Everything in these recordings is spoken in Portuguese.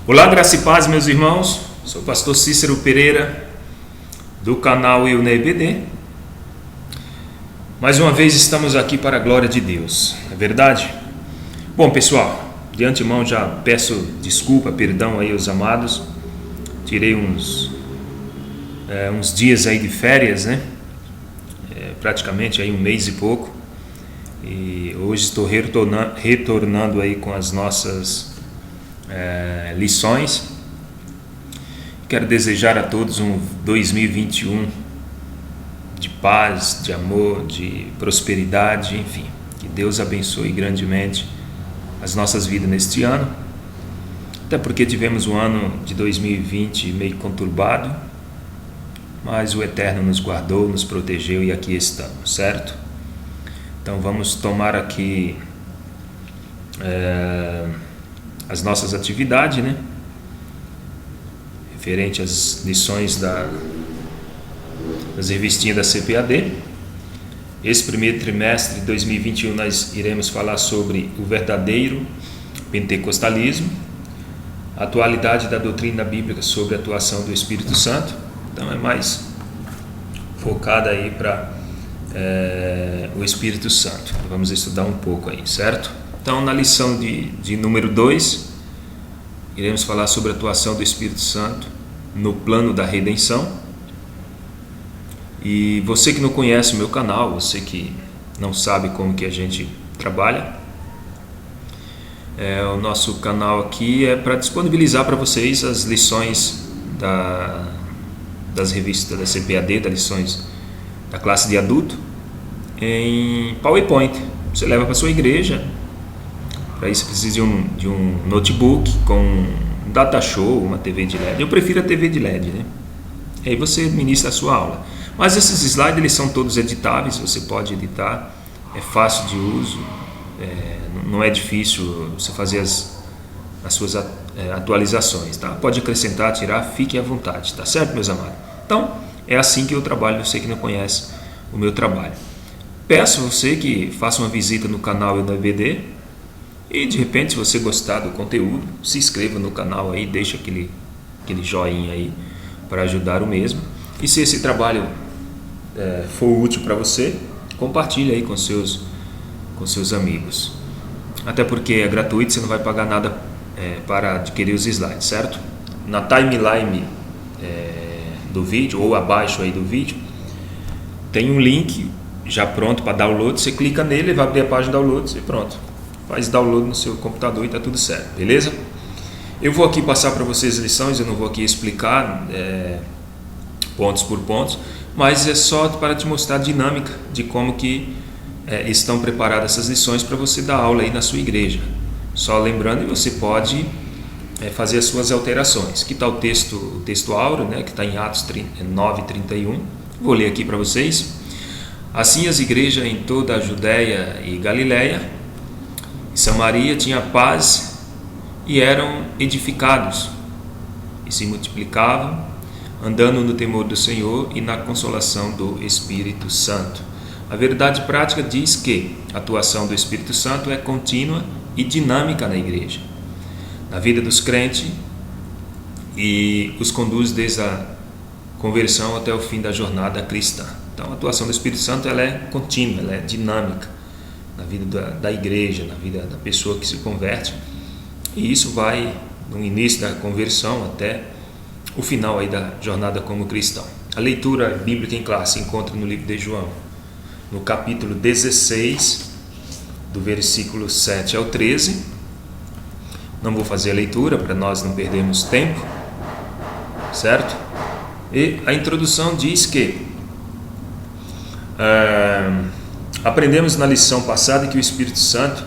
Olá, graça e paz, meus irmãos. Sou o pastor Cícero Pereira, do canal Eu na EBD. Mais uma vez estamos aqui para a glória de Deus, é verdade? Bom, pessoal, de antemão já peço desculpa, perdão aí aos amados. Tirei uns dias aí de férias, né? Praticamente aí um mês e pouco. E hoje estou retornando aí com as nossas lições. Quero desejar a todos um 2021 de paz, de amor, de prosperidade, enfim, que Deus abençoe grandemente as nossas vidas neste ano, até porque tivemos um ano de 2020 meio conturbado, mas o Eterno nos guardou, nos protegeu e aqui estamos, certo? Então vamos tomar aqui as nossas atividades, né? Referente às lições das revistinhas da CPAD. Esse primeiro trimestre de 2021 nós iremos falar sobre o verdadeiro pentecostalismo, a atualidade da doutrina bíblica sobre a atuação do Espírito Santo. Então é mais focada aí para o Espírito Santo. Vamos estudar um pouco aí, certo? Então, na lição de número 2, iremos falar sobre a atuação do Espírito Santo no plano da redenção. E você que não conhece o meu canal, você que não sabe como que a gente trabalha, o nosso canal aqui é para disponibilizar para vocês as lições das revistas da CPAD, das lições da classe de adulto, em PowerPoint. Você leva para sua igreja. Para isso precisa de um notebook com um data show, uma TV de LED. Eu prefiro a TV de LED, né? Aí você ministra a sua aula. Mas esses slides eles são todos editáveis, você pode editar, é fácil de uso, não é difícil você fazer as suas atualizações, tá? Pode acrescentar, tirar, fique à vontade, tá certo, meus amados? Então, é assim que eu trabalho, você que não conhece o meu trabalho. Peço a você que faça uma visita no canal Eu na EBD e de repente, se você gostar do conteúdo, se inscreva no canal aí, deixa aquele joinha aí para ajudar o mesmo. E se esse trabalho for útil para você, compartilhe aí com seus amigos. Até porque é gratuito, você não vai pagar nada para adquirir os slides, certo? Na timeline do vídeo, ou abaixo aí do vídeo, tem um link já pronto para download. Você clica nele, vai abrir a página de download e pronto. Faz download no seu computador e está tudo certo, beleza? Eu vou aqui passar para vocês as lições, eu não vou aqui explicar pontos por pontos, mas é só para te mostrar a dinâmica de como que estão preparadas essas lições para você dar aula aí na sua igreja. Só lembrando que você pode fazer as suas alterações. Aqui está o texto áureo, né, que está em Atos 9:31. Vou ler aqui para vocês. Assim as igrejas em toda a Judéia e Galiléia e Samaria tinham paz e eram edificados e se multiplicavam, andando no temor do Senhor e na consolação do Espírito Santo. A verdade prática diz que a atuação do Espírito Santo é contínua e dinâmica na igreja, na vida dos crentes, e os conduz desde a conversão até o fim da jornada cristã. Então, a atuação do Espírito Santo ela é contínua, ela é dinâmica na vida da igreja, na vida da pessoa que se converte, e isso vai do início da conversão até o final aí da jornada como cristão. A leitura bíblica em classe encontra no livro de João, no capítulo 16, do versículo 7 ao 13. Não vou fazer a leitura para nós não perdermos tempo, certo? E a introdução diz que aprendemos na lição passada que o Espírito Santo,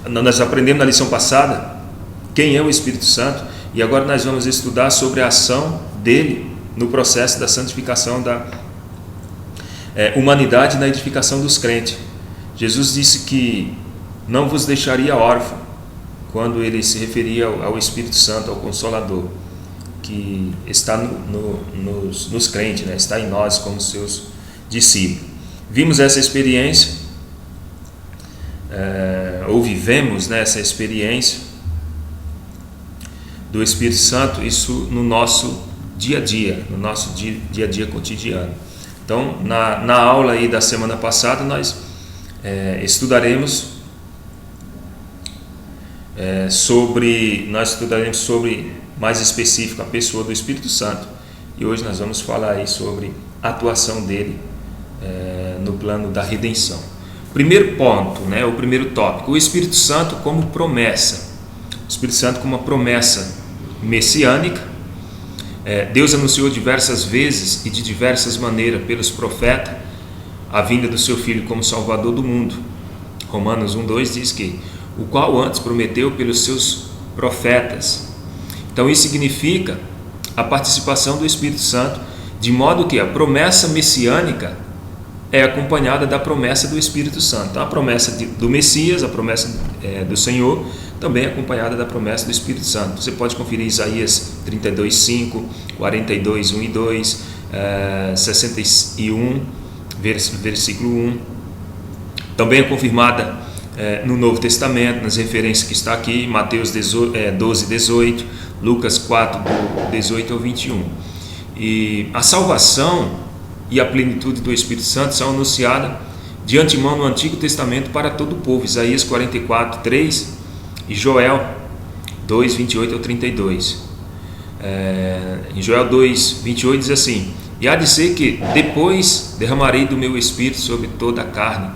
nós aprendemos na lição passada quem é o Espírito Santo, e agora nós vamos estudar sobre a ação dele no processo da santificação da humanidade e na edificação dos crentes. Jesus disse que não vos deixaria órfão, quando ele se referia ao Espírito Santo, ao Consolador, que está nos crentes, né? Está em nós como seus discípulos. Vimos essa experiência ou vivemos, né, essa experiência do Espírito Santo, isso no nosso dia a dia, no nosso dia a dia cotidiano. Então, na aula aí da semana passada, nós estudaremos sobre mais específico a pessoa do Espírito Santo, e hoje nós vamos falar aí sobre a atuação dele no plano da redenção. Primeiro ponto, né, o primeiro tópico, o Espírito Santo como promessa. O Espírito Santo como uma promessa messiânica. Deus anunciou diversas vezes e de diversas maneiras pelos profetas a vinda do seu Filho como Salvador do mundo. Romanos 1:2 diz que o qual antes prometeu pelos seus profetas. Então isso significa a participação do Espírito Santo, de modo que a promessa messiânica é acompanhada da promessa do Espírito Santo. Então, a promessa do Messias, a promessa do Senhor, também é acompanhada da promessa do Espírito Santo. Você pode conferir Isaías 32:5, 42:1 e 2, 61, versículo 1. Também é confirmada no Novo Testamento, nas referências que está aqui, Mateus 12:18, Lucas 4:18 ao 21. E a salvação e a plenitude do Espírito Santo são anunciadas de antemão no Antigo Testamento para todo o povo, Isaías 44:3 e Joel 2:28 ao 32. Em Joel 2:28 diz assim: e há de ser que depois derramarei do meu Espírito sobre toda a carne,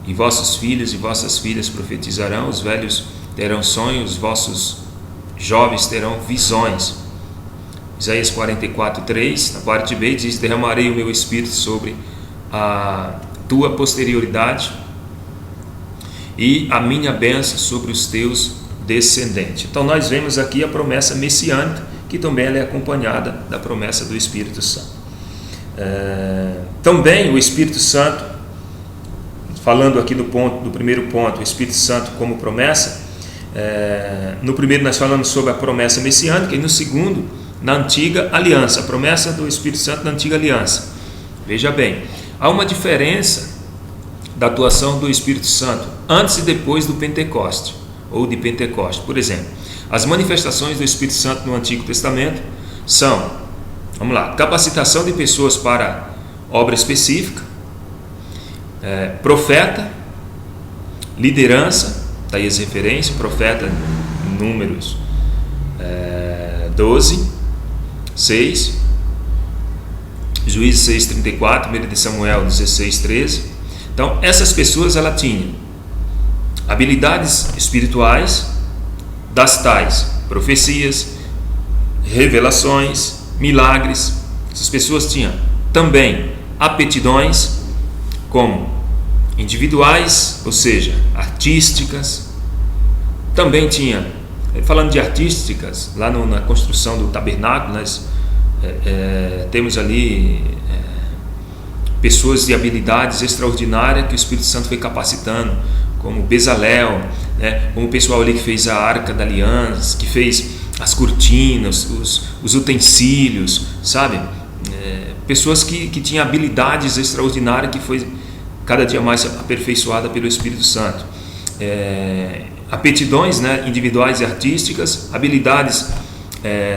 e vossos filhos e vossas filhas profetizarão, os velhos terão sonhos, os vossos jovens terão visões. Isaías 44:3, na parte B, diz: derramarei o meu Espírito sobre a tua posterioridade e a minha bênção sobre os teus descendentes. Então nós vemos aqui a promessa messiânica, que também ela é acompanhada da promessa do Espírito Santo. Também o Espírito Santo, falando aqui do primeiro ponto, o Espírito Santo como promessa, no primeiro nós falamos sobre a promessa messiânica, e no segundo, na antiga aliança, a promessa do Espírito Santo na antiga aliança. Veja bem, há uma diferença da atuação do Espírito Santo antes e depois do Pentecoste, ou de Pentecoste. Por exemplo, as manifestações do Espírito Santo no Antigo Testamento são, vamos lá, capacitação de pessoas para obra específica, profeta, liderança, está aí as referências, profeta, Números 12:6, Juízes 6:34, 1 de Samuel 16:13. Então essas pessoas elas tinham habilidades espirituais, das tais profecias, revelações, milagres. Essas pessoas tinham também aptidões como individuais, ou seja, artísticas. Também tinha, falando de artísticas, lá na construção do tabernáculo, nós temos ali pessoas de habilidades extraordinárias que o Espírito Santo foi capacitando, como Bezalel, como o pessoal ali que fez a Arca da Aliança, que fez as cortinas, os utensílios, sabe? Pessoas que tinham habilidades extraordinárias, que foi cada dia mais aperfeiçoada pelo Espírito Santo. Aptidões, individuais e artísticas, habilidades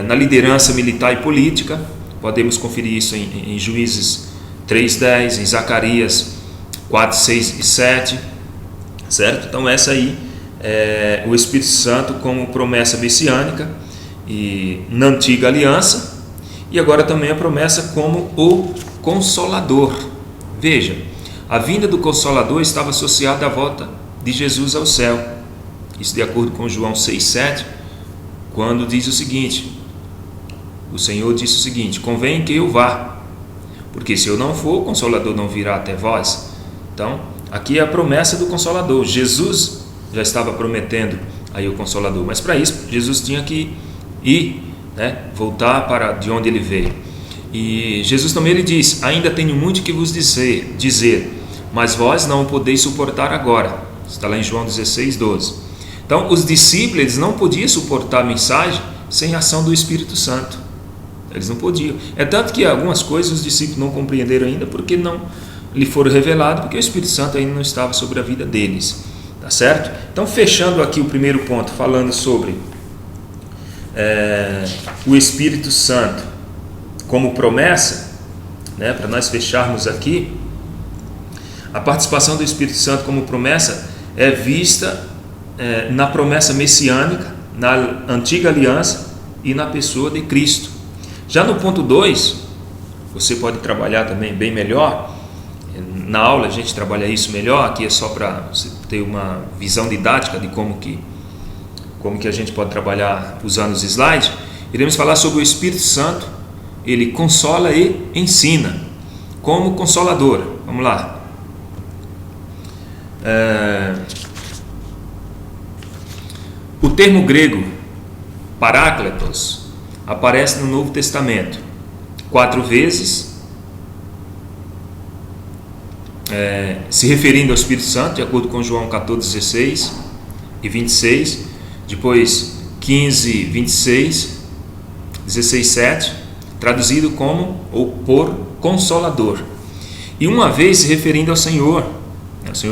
na liderança militar e política. Podemos conferir isso em Juízes 3:10, em Zacarias 4:6 e 7, certo? Então essa aí é o Espírito Santo como promessa messiânica e na antiga aliança, e agora também a promessa como o Consolador. Veja, a vinda do Consolador estava associada à volta de Jesus ao céu. Isso de acordo com João 6:7, quando diz o seguinte: o Senhor disse o seguinte: convém que eu vá, porque se eu não for, o Consolador não virá até vós. Então, aqui é a promessa do Consolador. Jesus já estava prometendo aí o Consolador, mas para isso Jesus tinha que ir, voltar para de onde ele veio. E Jesus também ele diz: ainda tenho muito que vos dizer, mas vós não o podeis suportar agora. Está lá em João 16:12. Então os discípulos eles não podiam suportar a mensagem sem a ação do Espírito Santo. Eles não podiam. É tanto que algumas coisas os discípulos não compreenderam ainda, porque não lhe foram reveladas, porque o Espírito Santo ainda não estava sobre a vida deles. Tá certo? Então, fechando aqui o primeiro ponto, falando sobre o Espírito Santo como promessa, né, para nós fecharmos aqui, a participação do Espírito Santo como promessa é vista na promessa messiânica, na antiga aliança e na pessoa de Cristo. Já no ponto 2, você pode trabalhar também bem melhor, na aula a gente trabalha isso melhor, aqui é só para você ter uma visão didática de como que a gente pode trabalhar usando os slides. Iremos falar sobre o Espírito Santo, ele consola e ensina, como consolador. Vamos lá. O termo grego parácletos aparece no Novo Testamento 4 vezes, se referindo ao Espírito Santo, de acordo com João 14, 16 e 26, depois 15, 26, 16, 7, traduzido como ou por consolador, e uma vez se referindo ao Senhor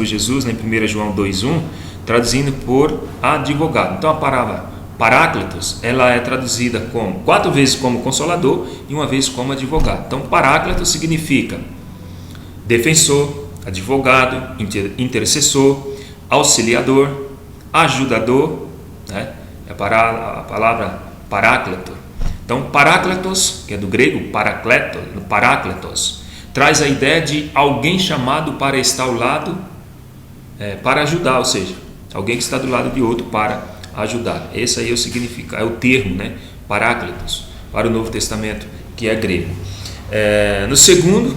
Jesus, em 1 João 2,1, traduzindo por advogado. Então a palavra paráclitos, ela é traduzida como 4 vezes como consolador e uma vez como advogado. Então paráclitos significa defensor, advogado, intercessor, auxiliador, ajudador, né? É a palavra paráclito. Então paráclitos, que é do grego paráclitos, traz a ideia de alguém chamado para estar ao lado, para ajudar, ou seja, alguém que está do lado de outro para ajudar. Esse aí é o significado, é o termo, né? Paráclitos, para o Novo Testamento, que é grego. No segundo,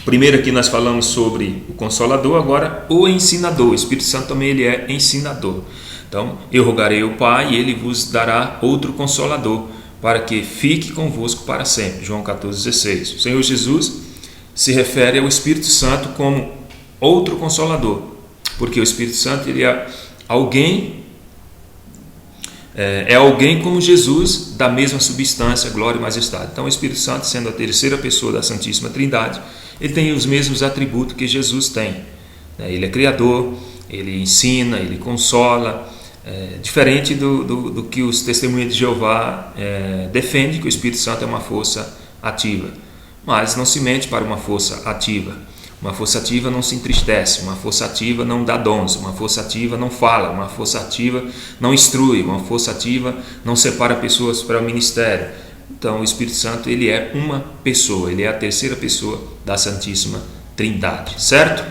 primeiro aqui nós falamos sobre o Consolador, agora o Ensinador. O Espírito Santo também ele é ensinador. Então, eu rogarei ao Pai e Ele vos dará outro Consolador, para que fique convosco para sempre. João 14, 16. O Senhor Jesus se refere ao Espírito Santo como outro Consolador, porque o Espírito Santo ele é alguém como Jesus, da mesma substância, glória e majestade. Então o Espírito Santo, sendo a terceira pessoa da Santíssima Trindade, ele tem os mesmos atributos que Jesus tem. Ele é Criador, ele ensina, ele consola, diferente do que os testemunhas de Jeová defendem, que o Espírito Santo é uma força ativa. Mas não se mente para uma força ativa. Uma força ativa não se entristece, uma força ativa não dá dons, uma força ativa não fala, uma força ativa não instrui, uma força ativa não separa pessoas para o ministério. Então o Espírito Santo ele é uma pessoa, ele é a terceira pessoa da Santíssima Trindade, certo?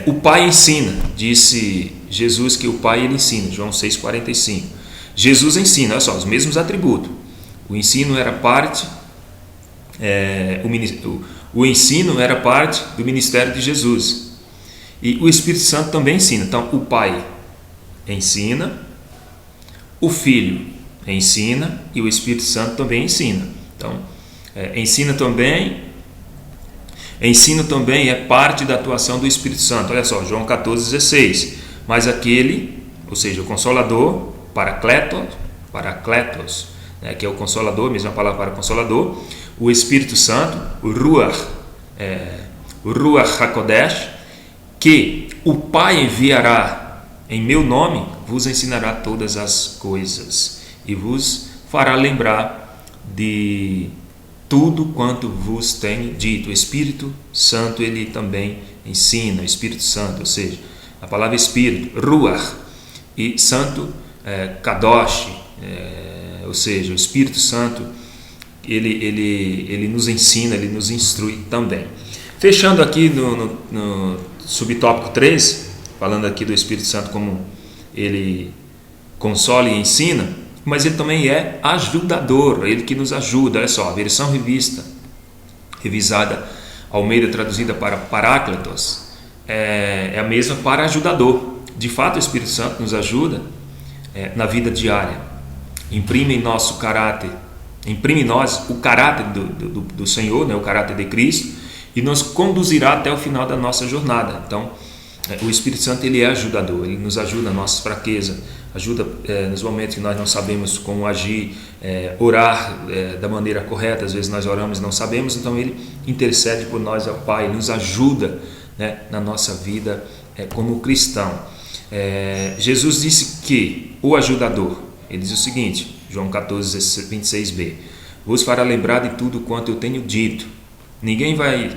O Pai ensina, disse Jesus que o Pai ele ensina, João 6,45. Jesus ensina, olha só, os mesmos atributos. O ensino era parte o ensino era parte do ministério de Jesus, e o Espírito Santo também ensina. Então o Pai ensina, o Filho ensina e o Espírito Santo também ensina. Então ensino também é parte da atuação do Espírito Santo. Olha só, João 14, 16. Mas aquele, ou seja, o Consolador, Paracletos, né, que é o Consolador, mesma palavra para Consolador, o Espírito Santo, o Ruach HaKodesh, que o Pai enviará em meu nome, vos ensinará todas as coisas e vos fará lembrar de tudo quanto vos tenho dito. O Espírito Santo ele também ensina, o Espírito Santo, ou seja, a palavra Espírito, Ruach, e Santo, Kadosh, ou seja, o Espírito Santo ele nos ensina, ele nos instrui também. Fechando aqui no subtópico 3, falando aqui do Espírito Santo como ele consola e ensina, mas ele também é ajudador, ele que nos ajuda. Olha só, a versão revisada Almeida, traduzida para Paráclitos, é a mesma para ajudador. De fato, o Espírito Santo nos ajuda na vida diária, imprime em nós o caráter do Senhor, né, o caráter de Cristo, e nos conduzirá até o final da nossa jornada. Então, o Espírito Santo ele é ajudador, ele nos ajuda nas nossas fraquezas, ajuda nos momentos que nós não sabemos como agir, orar da maneira correta. Às vezes nós oramos e não sabemos, então ele intercede por nós ao Pai, nos ajuda, né, na nossa vida como cristão. Jesus disse que o ajudador, ele diz o seguinte, João 14, 26b, vos fará lembrar de tudo quanto eu tenho dito. Ninguém vai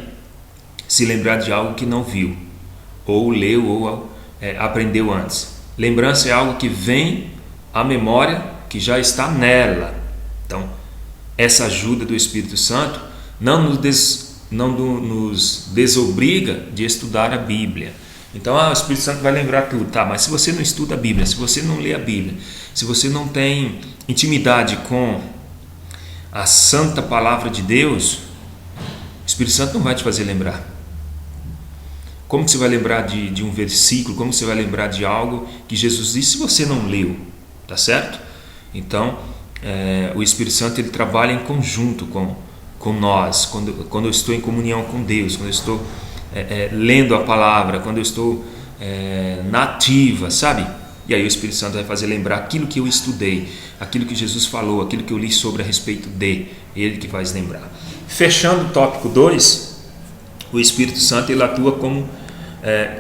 se lembrar de algo que não viu, ou leu, ou aprendeu antes. Lembrança é algo que vem à memória, que já está nela. Então, essa ajuda do Espírito Santo não nos desobriga de estudar a Bíblia. Então, o Espírito Santo vai lembrar tudo, tá? Mas se você não estuda a Bíblia, se você não lê a Bíblia, se você não tem intimidade com a santa palavra de Deus, o Espírito Santo não vai te fazer lembrar. Como que você vai lembrar de um versículo? Como que você vai lembrar de algo que Jesus disse se você não leu? Tá certo? Então, o Espírito Santo ele trabalha em conjunto com nós. Quando eu estou em comunhão com Deus, quando eu estou lendo a palavra, quando eu estou na ativa, sabe? E aí o Espírito Santo vai fazer lembrar aquilo que eu estudei, aquilo que Jesus falou, aquilo que eu li sobre a respeito de, ele que faz lembrar. Fechando o tópico 2, o Espírito Santo ele atua como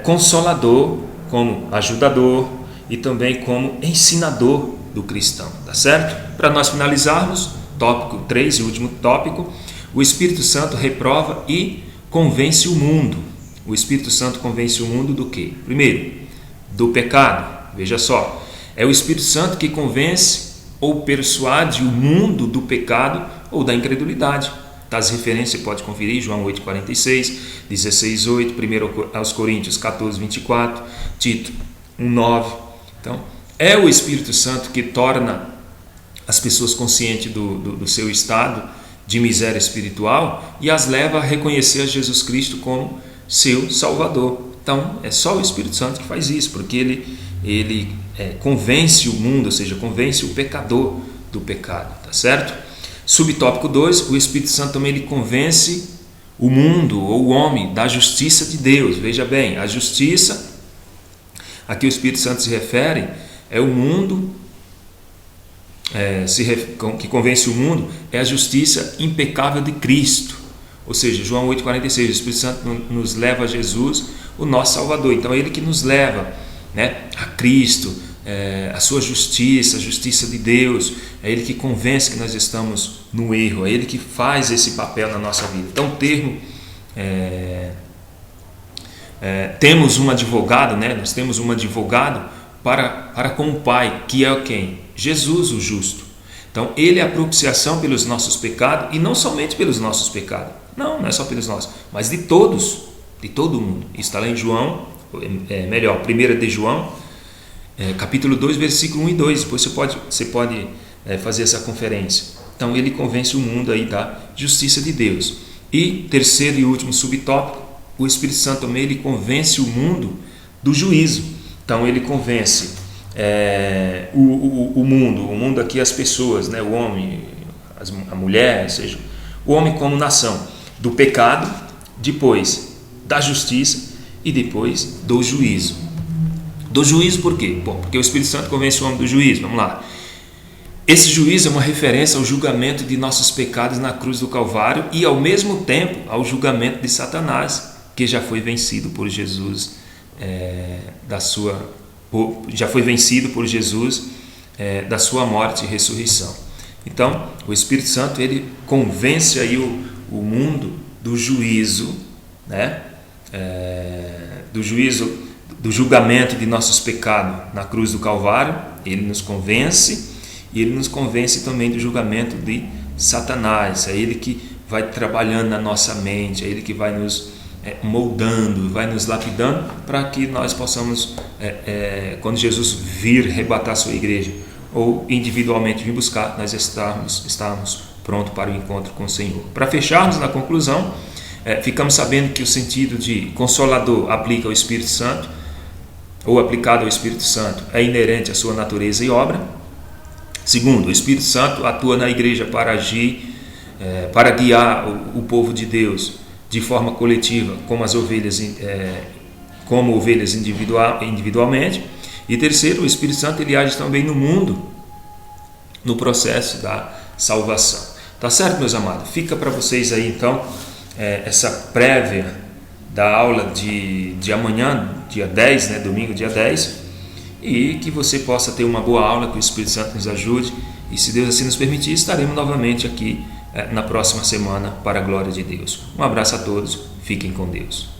consolador, como ajudador e também como ensinador do cristão, tá certo? Para nós finalizarmos, tópico 3 e último tópico, o Espírito Santo reprova e convence o mundo. O Espírito Santo convence o mundo do quê? Primeiro, do pecado. Veja só, é o Espírito Santo que convence ou persuade o mundo do pecado ou da incredulidade. Das referências você pode conferir, João 8,46, 16,8, 1 aos Coríntios 14,24, Tito 1,9. Então, é o Espírito Santo que torna as pessoas conscientes do seu estado de miséria espiritual e as leva a reconhecer a Jesus Cristo como seu Salvador. Então, é só o Espírito Santo que faz isso, porque ele convence o mundo, ou seja, convence o pecador do pecado, tá certo? Subtópico 2, o Espírito Santo também ele convence o mundo ou o homem da justiça de Deus. Veja bem, a justiça a que o Espírito Santo se refere é o mundo, que convence o mundo, é a justiça impecável de Cristo. Ou seja, João 8,46, o Espírito Santo nos leva a Jesus, o nosso Salvador. Então é Ele que nos leva, a Cristo, a sua justiça, a justiça de Deus. É Ele que convence que nós estamos no erro, é Ele que faz esse papel na nossa vida. Então o termo, temos um advogado, nós temos um advogado para com o Pai, que é quem? Jesus, o justo. Então ele é a propiciação pelos nossos pecados, e não somente pelos nossos pecados, não é só pelos nossos, mas de todos, de todo mundo. Isso está lá em João, 1 de João, capítulo 2, versículo 1 e 2, depois você pode fazer essa conferência. Então ele convence o mundo aí da justiça de Deus. E terceiro e último subtópico, o Espírito Santo também ele convence o mundo do juízo. Então ele convence o mundo aqui, as pessoas, o homem, a mulher, ou seja, o homem como nação, do pecado, depois da justiça e depois do juízo. Do juízo por quê? Bom, porque o Espírito Santo convence o homem do juízo. Vamos lá. Esse juízo é uma referência ao julgamento de nossos pecados na cruz do Calvário e ao mesmo tempo ao julgamento de Satanás, que já foi vencido por Jesus, já foi vencido por Jesus da sua morte e ressurreição. Então, o Espírito Santo ele convence aí o mundo do juízo, do juízo, do julgamento de nossos pecados na cruz do Calvário. Ele nos convence, e ele nos convence também do julgamento de Satanás. É ele que vai trabalhando na nossa mente, é ele que vai nos moldando, vai nos lapidando para que nós possamos, quando Jesus vir arrebatar a sua igreja ou individualmente vir buscar, nós estarmos prontos para o encontro com o Senhor. Para fecharmos na conclusão, ficamos sabendo que o sentido de consolador aplica ao Espírito Santo, ou aplicado ao Espírito Santo, é inerente à sua natureza e obra. Segundo, o Espírito Santo atua na igreja para agir, para guiar o povo de Deus de forma coletiva, como ovelhas individualmente. E terceiro, o Espírito Santo ele age também no mundo, no processo da salvação. Tá certo, meus amados? Fica para vocês aí então essa prévia da aula de amanhã, dia 10, domingo dia 10, e que você possa ter uma boa aula, que o Espírito Santo nos ajude, e se Deus assim nos permitir, estaremos novamente aqui na próxima semana para a glória de Deus. Um abraço a todos, fiquem com Deus.